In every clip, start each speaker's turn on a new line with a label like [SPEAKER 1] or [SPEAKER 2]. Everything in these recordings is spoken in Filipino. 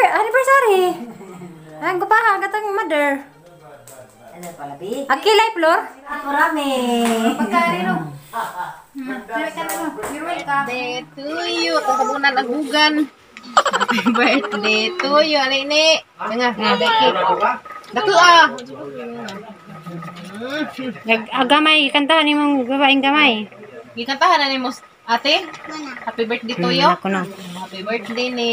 [SPEAKER 1] anniversary. Ang gupahan katang mother.
[SPEAKER 2] Ano pala, Bi?
[SPEAKER 1] Akilay, Flor.
[SPEAKER 2] Marami.
[SPEAKER 1] Pagkari no.
[SPEAKER 3] Birthday to you. Kasabunan agugan. Happy birthday to you, Alini. Nga, Becky. Dako ah.
[SPEAKER 1] Agamay, kantahan ni mong babaeng gamay.
[SPEAKER 3] Gikantahan na ni mo, ate. Happy birthday to you.
[SPEAKER 1] Ako na.
[SPEAKER 3] Happy birthday ni.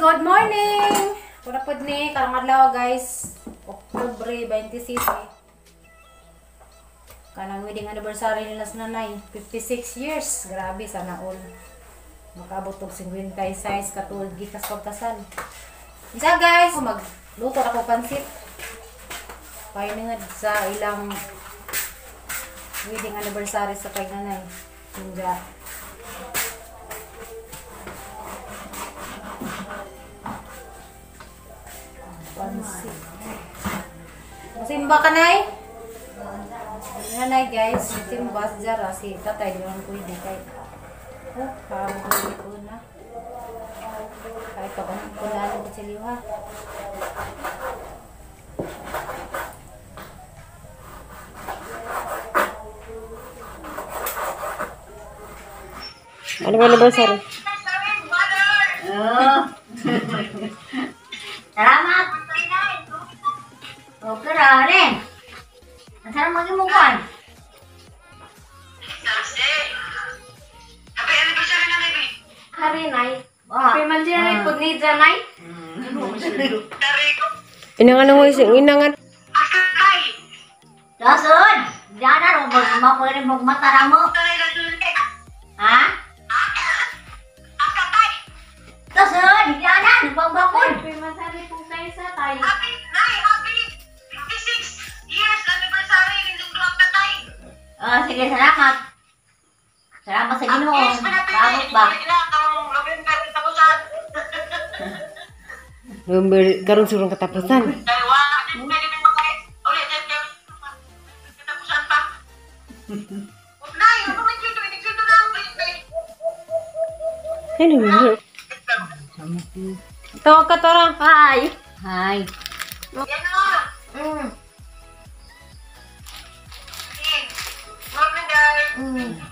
[SPEAKER 1] Good morning! Punapod ni karong adlaw guys, Oktubre 26 kanang wedding anniversary nila sa nanay, 56 years. Grabe, sana all makabot og 56 katulad gikas pagkasal. Isa guys, magluto ako pansit painingad sa ilang wedding anniversary sa kay nanay. Inja pansit. Simba ka nay? Nanay guys, simba sa jara si tatay doon ko hindi kay. Oh, pamuli ko na. Kahit ako nang punan ko sa liwa. Ano ba anniversary?
[SPEAKER 2] Oh. Salamat. Okay ra rin. Nasaan mag-imukan?
[SPEAKER 4] Happy anniversary na, baby.
[SPEAKER 3] Hari nay.
[SPEAKER 2] Happy
[SPEAKER 3] man dyan ay pud ni Janay.
[SPEAKER 4] Dari ko.
[SPEAKER 1] Inangan mo isang inangan.
[SPEAKER 4] Asa kay?
[SPEAKER 2] Dasun! Diyan na, mapwede magmatara mo.
[SPEAKER 4] Dari na dulce.
[SPEAKER 2] Ha?
[SPEAKER 4] Asa kay?
[SPEAKER 2] Dasun! Diyan na, nagbabakon.
[SPEAKER 3] Happy man sabi po kayo sa tayo.
[SPEAKER 4] Happy 56 years anniversary ng dulang tatay.
[SPEAKER 2] Sige, salamat. Salamat sa Ginoo.
[SPEAKER 4] Yes, manapit
[SPEAKER 2] Salamat ba?
[SPEAKER 4] karong November katapusan.
[SPEAKER 1] Garong surong katapusan.
[SPEAKER 4] Dahil wala din pwede may mga ulit dyan katapusan pa. Huwag na, yung mga dito, iniksundo na ang baby.
[SPEAKER 1] Ano yun? Tawag ka to lang.
[SPEAKER 2] Hi. Hi.
[SPEAKER 4] Yan na. Morning, guys.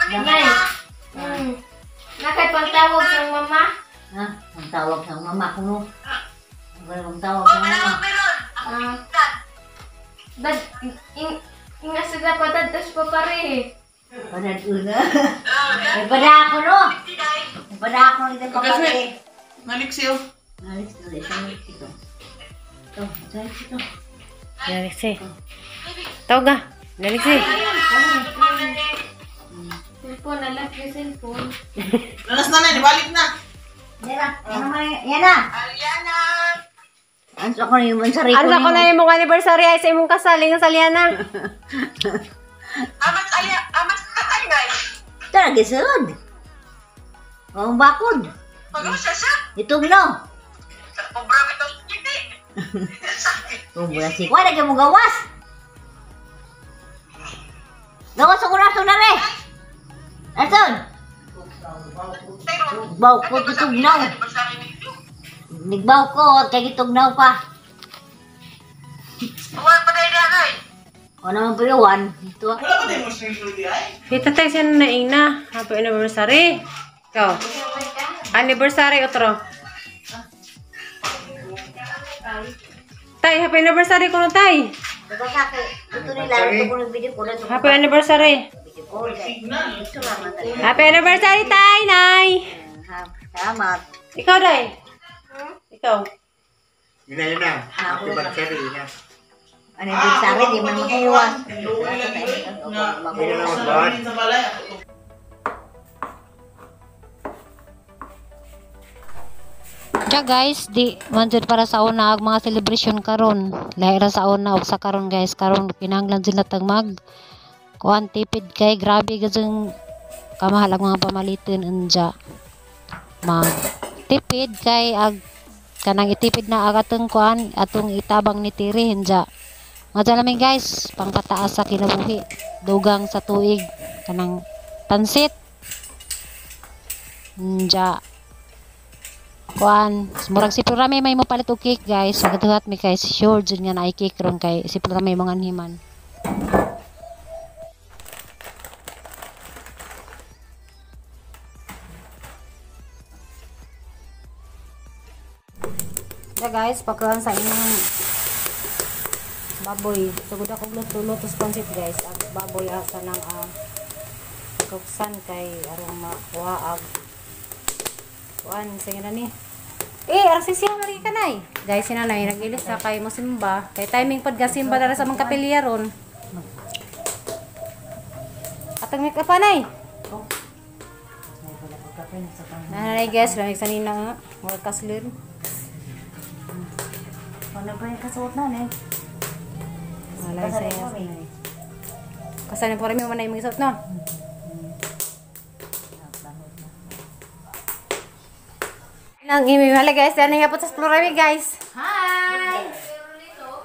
[SPEAKER 2] Damay.
[SPEAKER 3] Nakapagtawag ng mama.
[SPEAKER 2] Ha? Ang tawag ng mama ko no. Ang tawag
[SPEAKER 4] Oh,
[SPEAKER 2] ng
[SPEAKER 4] wala
[SPEAKER 2] mama.
[SPEAKER 4] akong meron. Ako pinsan.
[SPEAKER 3] Dad, ingasada pa dadas pa pare.
[SPEAKER 2] Panad una.
[SPEAKER 4] Oh, yan.
[SPEAKER 2] May pada ako no.
[SPEAKER 4] Tinay.
[SPEAKER 2] May pada ako nito kapatid.
[SPEAKER 4] Maliksiw.
[SPEAKER 2] Alis ulit sa mga ito. Ito, ito.
[SPEAKER 1] Naliksi. Tawag ka. Naliksi.
[SPEAKER 3] Cellphone, alam yung cellphone.
[SPEAKER 4] Lalas na na, balik na.
[SPEAKER 2] Yan na. Yan na.
[SPEAKER 4] Aliana.
[SPEAKER 2] Anso ako na yung mansari ko.
[SPEAKER 1] Ano ko na yung mong anniversary ay sa imong kasaling sa Liana.
[SPEAKER 4] Amas tatay, guys.
[SPEAKER 2] Ito na, gisod. Ang bakod.
[SPEAKER 4] Pag-usa siya.
[SPEAKER 2] Itong no.
[SPEAKER 4] Pobrang ito. Hindi. Sakit.
[SPEAKER 2] Kung mula si Kwa, lagyan mo gawas. Gawas ang kuraso na rin. Ason? Baw ko kitugnaw. Nigbaw ko, kay kitugnaw pa.
[SPEAKER 4] Huwag pa tayo na, ay.
[SPEAKER 2] O naman po yun. Ito.
[SPEAKER 4] Wala ba tayo mas nagsulti, ay?
[SPEAKER 1] Kita tayo siya na ina. Happy anniversary. Ikaw. Anniversary otro. Tay, happy anniversary ko no tay.
[SPEAKER 2] Diba sa akin? Ito nila. Ito ko ng video ko.
[SPEAKER 1] Happy anniversary.
[SPEAKER 2] Video ko. Ito lang natin.
[SPEAKER 1] Happy anniversary tay, nay.
[SPEAKER 2] Salamat.
[SPEAKER 1] Ikaw day. Ikaw.
[SPEAKER 5] Yun na. Happy birthday na.
[SPEAKER 2] Ano yung sari? Di man makaiwan.
[SPEAKER 6] Kaya guys, di manjud para sa una ang mga celebration karon. Lahi ra sa una og sa karon guys, karon kinahanglan sila tag mag kuan tipid kay grabe gazing kamahal ang mga pamalitin anja. Mag tipid kay ag kanang itipid na agatong kuan atong itabang ni tiri hinja. Nga lamin guys, pangpataas sa kinabuhi. Dugang sa tuig kanang pansit. Hinja. Kuan, murag si Prame may mo palit og cake guys. Agatuhat mi guys, sure jud nga naay cake ron kay si Prame mga himan.
[SPEAKER 1] Yeah guys, pagkaan sa inyong baboy. Sugod ako luto-lutos pansit guys. Ang baboy asa ng kuksan kay arong makuhaag. Kuan, sige na ni. Arang sisiyang lagi ka na guys, si nanay, nag-ilis na kay mo simba. Kay timing pod ga simba dara sa mga kapilya ron. Atang make up anay. Nanay guys, lamig sa nina nga. Mga kaslin.
[SPEAKER 2] Ano ba yung kasuot na eh?
[SPEAKER 1] Malay saya. Kasana po rin mo manay mga isot no? Nang imimali guys, yan nga po sa Florami guys. Hi!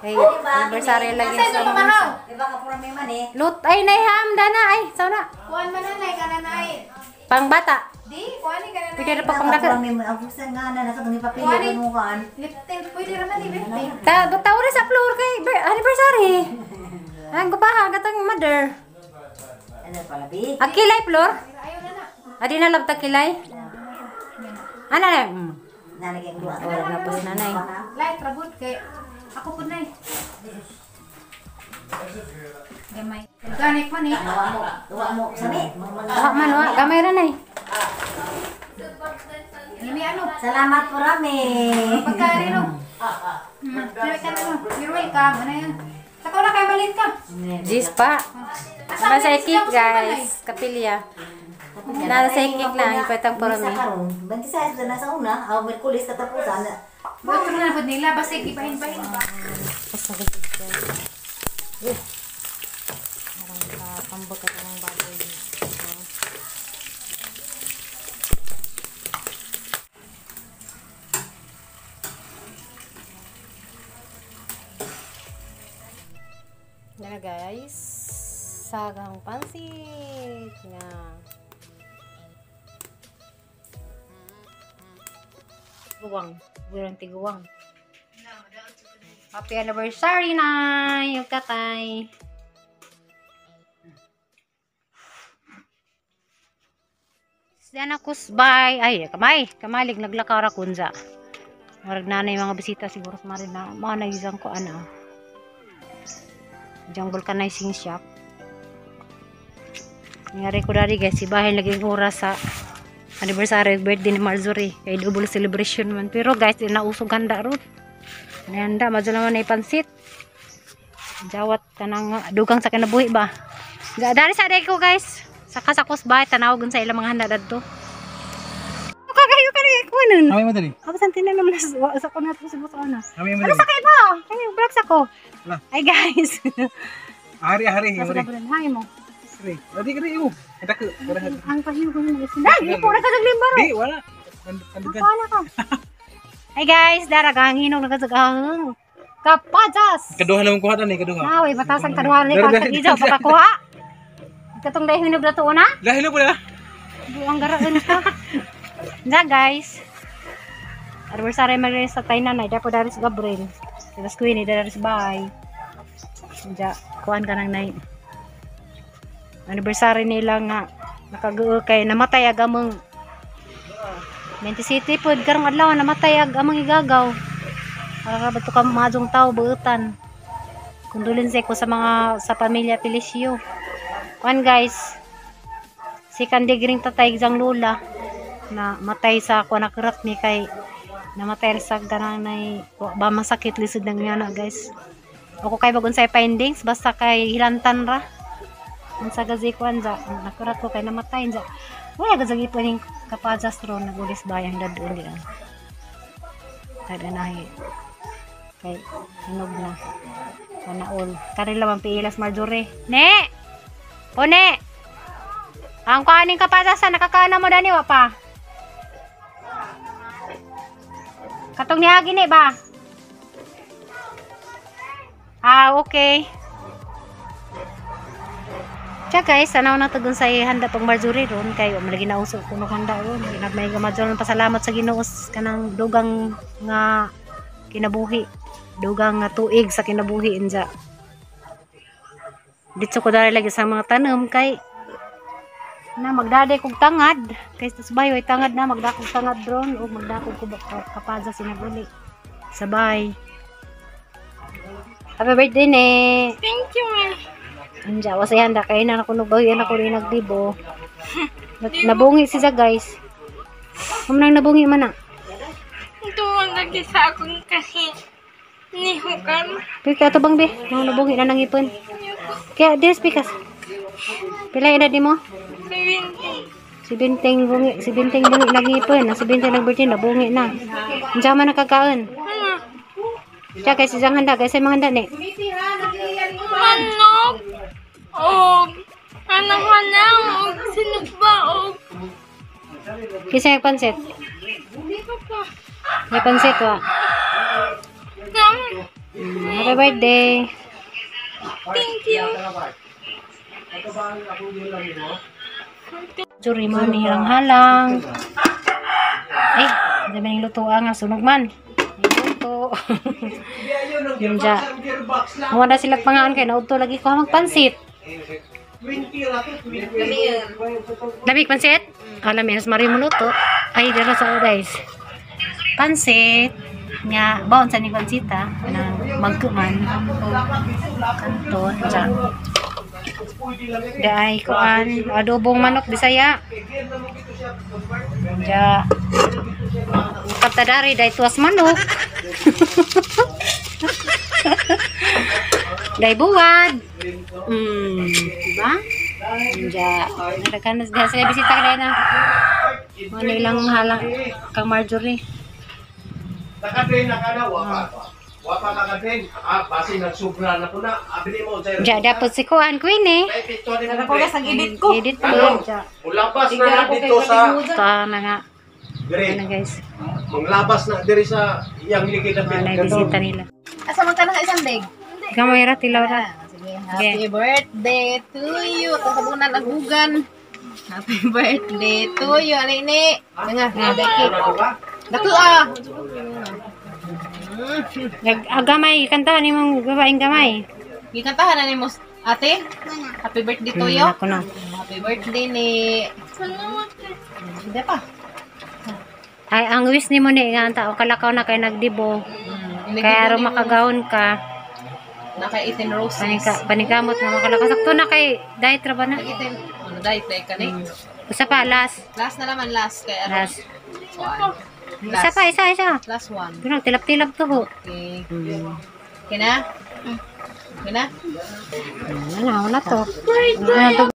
[SPEAKER 1] Hey, anniversary lagi sa mga.
[SPEAKER 2] Diba ka pura may man eh?
[SPEAKER 1] Lut ay nay ham dana ay sauna.
[SPEAKER 3] Kuan man nanay ka nanay.
[SPEAKER 1] Pang bata.
[SPEAKER 3] Di, kuan ni ka nanay.
[SPEAKER 1] Pwede na pa pang dako.
[SPEAKER 2] Ang pusan nga na nasa kung ipapili mo kan.
[SPEAKER 3] Liptin, pwede naman ni birthday.
[SPEAKER 1] Tawo rin sa floor kay anniversary. Ang gupaha gatang mother.
[SPEAKER 2] Ano pala bi?
[SPEAKER 1] Akilay floor.
[SPEAKER 3] Ayaw na na.
[SPEAKER 1] Adi na labta kilay. Ana na.
[SPEAKER 2] Nalagyan ko.
[SPEAKER 1] Wala na po si nanay.
[SPEAKER 3] Light ragod kay ako pud nay. Gamay. Organic man eh.
[SPEAKER 2] Tuwa mo. Sabi.
[SPEAKER 1] Wa man wa, gamay ra nay.
[SPEAKER 3] Limi ano?
[SPEAKER 2] Salamat po rami.
[SPEAKER 3] Pagkari no. Dili ka na no. You're welcome. Ano yan? Saka na kay malit ka.
[SPEAKER 1] Jis pa. Aba sa cake guys, kapilya. Nara sa cake lang, ipatang
[SPEAKER 2] Sa
[SPEAKER 1] porami.
[SPEAKER 2] karon. 26 na sa una. Aw Merkulis katapusan.
[SPEAKER 3] Buto na pud nila basta ipahin-pahin pa.
[SPEAKER 1] Pambok at ng baboy. Yan guys, sagang pansit nga. Guwang, burang tiguwang. Happy anniversary na, yung katay. Diyan ako bye. Ay, kamalig naglakaw ra kunza. Marag nanay mga bisita siguro sa marin na mga nagisang ko ano. Diyan vulcanizing shop. Nangyari ko dari guys, si bahay laging oras sa anniversary birthday ni Marjorie. Kay double celebration man. Pero guys, nausog handa ron. Handa, madyo naman ay pansit. Jawat ka nang dugang sa kinabuhi ba? Dari sa ko guys. Sakasakos ba tanawagon sa ilang mga handa dadto. Kagayo ka rin ko nun.
[SPEAKER 5] Kami mo dali.
[SPEAKER 1] Ako sa tinan naman sa ko na to sa buso ana.
[SPEAKER 5] Kami mo
[SPEAKER 1] Ano
[SPEAKER 5] dali.
[SPEAKER 1] sakay mo? Kaya vlogs ako.
[SPEAKER 5] Wala.
[SPEAKER 1] Ay guys.
[SPEAKER 5] Hari.
[SPEAKER 1] Nasa dabulan hay mo.
[SPEAKER 5] Hari. Dali ka rin. Ito ko.
[SPEAKER 1] Ang pahiyo ko ng isin. Ay, pura ka sa limbar.
[SPEAKER 5] Di, wala. Kandugan.
[SPEAKER 1] Ako na ka. Ay guys, daragang hinog nagasagang. Kapajas.
[SPEAKER 5] Kaduha lang kuha na ni kaduha.
[SPEAKER 1] Nawi batasang kaduha ni pagkagijaw pakakuha. Katong dahil hinog na to na.
[SPEAKER 5] Lahi lang pala.
[SPEAKER 1] Buang garaan ka. Na guys. Anniversary mag sa tayo nanay. Dapo dari sa Gabriel. Sila Squeenie dari sa bahay. Diya, kuhan ka ng nay. Anniversary nila nga. Nakagawa kay namatay agamang. Mente City po. Karang adlaw namatay agamang igagaw. Ba't ka madong tao buutan. Kondolense ko sa mga sa pamilya Felicio. Kuhan guys. Si kandigring tatay isang lula na matay sa ako nakirat ni kay namatay sa ganang na ba masakit lisod ng yana guys. Ako kay bagon sa findings basta kay hilantan ra. Ang sa gazikuan za nakirat ko kay namatay za. Wala gazagi pa ning kapajas ron nagulis bayang daduli an. Kada nahi kay hinog na. Kana all. Kanila man piilas Marjorie. Ne! Pone! Ang kaning kapatasan nakakana mo dani wa pa. Katong niagi ni ba? Ah, okay. Siya guys, tanaw na to dun sa handa tong Marjorie ron kayo malagi na uso kuno handa ron. May gamadyon pasalamat sa Ginoo kanang dugang nga kinabuhi. Dugang nga tuig sa kinabuhi inja. Dito ko dali lagi sa mga tanom kay na magdaday kog tangad kay sabay way tangad na magdakog tangad ron o magdakog ko kapada sinaguli. Sabay. Happy birthday ne.
[SPEAKER 3] Thank you, ma.
[SPEAKER 1] Anja, wasay handa kay na ako nagbawi na ko rin nagdibo. Nabungi siya guys. Nang nabungi man na.
[SPEAKER 3] Ito ang lagi sa akong kasi nihukan.
[SPEAKER 1] Pika to bang be? Nang nabungi na nangipon. Kaya des pikas. Pila edad mo? 17 bungi, 17 bungi nangipon. Na 17 nagbirthday nabungi na. Anja man nakakaon. Siya kay siyang handa, kay sa mga handa ni.
[SPEAKER 3] Manok. Og hanang-hanang og sinugbaog.
[SPEAKER 1] Kisa yung pansit. May pansit wa. Happy birthday.
[SPEAKER 3] Thank you.
[SPEAKER 1] Juri mo ni halang. Ay, hindi man yung lutuan nga sunog man. Luto. Yung dya. Mawala sila pangaan kayo. Naudto lagi ko magpansit. Lamig pansit? Alam mo, mari mo luto. Ay, dala sa guys. Pansit. Nga, baon sa ni pansita. Magkuman. Kanton. Dya. Dahil kuan. Adobong manok Bisaya. Dya. Patadari dahil tuwas manok. Dahil buwad. Diba? Dya. Nadagan na sila bisita ka na. Ano ilang halang kang Marjorie.
[SPEAKER 7] Nakadrin na ka na, wapa nakadrin. Basi nagsubra na po na. Abili mo, sir.
[SPEAKER 1] Dya, dapat si kuan queen eh.
[SPEAKER 3] Nakulas ang edit ko.
[SPEAKER 1] Edit ko. Dya.
[SPEAKER 7] Mulabas na dito sa
[SPEAKER 1] Ito na nga.
[SPEAKER 7] grade.
[SPEAKER 1] Ano guys.
[SPEAKER 7] Manglabas na diri sa iyang ligid na
[SPEAKER 1] Ano yung bisita nila.
[SPEAKER 3] Asa man ka na isang bag?
[SPEAKER 1] Gamay ra, tilaw ra.
[SPEAKER 3] Sige, happy birthday to you. Kasabunan agugan. Happy birthday to you, Alini. Nga, Becky. Dako ah.
[SPEAKER 1] Gamay, kantahan mong babaeng gamay.
[SPEAKER 3] Gikantahan na ni mo, ate. Happy birthday to you.
[SPEAKER 1] Ako na.
[SPEAKER 3] Happy birthday ni. Hindi pa.
[SPEAKER 1] Ay, ang wish ni mo ni nga tao kalakaw na kay nagdibo. Kaya ro makagahon ka.
[SPEAKER 3] Naka 18 roses.
[SPEAKER 1] Panigamot na makalakaw. Sakto na kay diet ra ba na?
[SPEAKER 3] Naka 18. Ano diet day ka ni?
[SPEAKER 1] Isa pa last.
[SPEAKER 3] Last na naman, last. Kaya ano?
[SPEAKER 1] Last. Isa pa, isa.
[SPEAKER 3] Last one.
[SPEAKER 1] Pero tilap-tilap to ho.
[SPEAKER 3] Okay. Okay na? Okay na?
[SPEAKER 1] Ano to? Ano to?